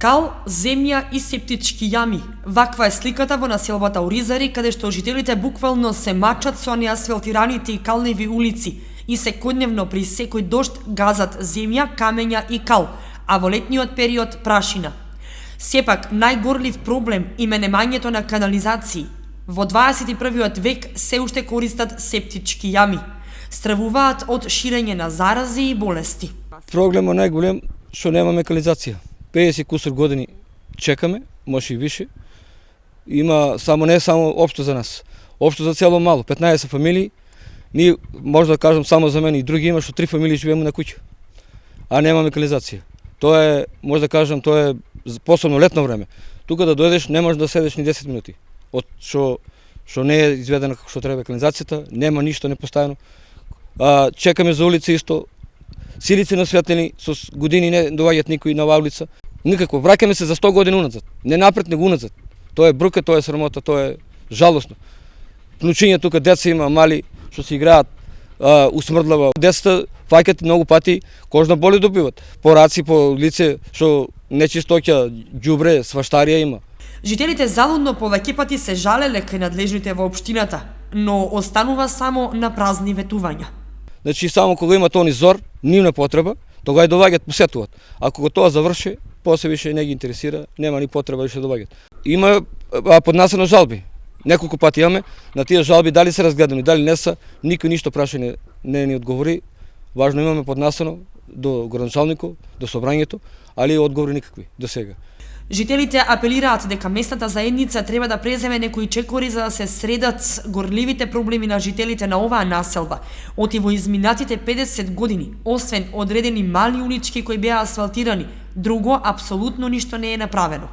Кал, земја и септички јами. Ваква е сликата во населбата Оризари, каде што жителите буквално се мачат со неасфалтираните и калневи улици и секојдневно при секој дожд газат земја, камења и кал, а во летниот период прашина. Сепак, најгорлив проблем им е немањето на канализации. Во 21. век се уште користат септички јами. Стравуваат од ширење на зарази и болести. Проблемот најголем што немаме канализација. 50 кусур години чекаме, може и више. Има не само општо за нас, општо за цело мало, 15 фамилии. Ние, може да кажем само за мене и други, има што 3 фамилии живееме на куќа, а немаме канализација. Тоа е, може да кажем, тоа е посебно летно време. Тука да дојдеш не можеш да седеш ни 10 минути. Од што не е изведена како што треба канализацијата, нема ништо непоставено. Чекаме за улица исто. Силици на светлини, со години не доаѓаат никој на улица. Никако, враќаме се за 100 години уназад. Не напред, него уназад. Тоа е брука, тоа е срамота, тоа е жалосно. Внучиња тука деца има мали што се играат усмрдлава. Децата фаќаат многу пати кожна боли добиваат. По раци, по лице, што нечистоќа, ѓубре, сваштарија има. Жителите залудно повеќе пати се жалеле кај надлежните во општината, но останува само на празни ветувања. Значи само кога има тони зор, нивна потреба, тога и доаѓаат посетуваат. А кога тоа заврши, после више не ги интересира, нема ни потреба више доаѓаат. Има поднесено жалби. Неколку пати имаме на тие жалби дали се разгледани, дали не се, никој ништо прашање не ни одговори. Важно имаме поднесено до градоначалникот, до собрањето, али одговори никакви до сега. Жителите апелираат дека местната заедница треба да преземе некои чекори за да се средат горливите проблеми на жителите на оваа населба. Оти во изминатите 50 години, освен одредени мали улички кои беа асфалтирани, друго апсолутно ништо не е направено.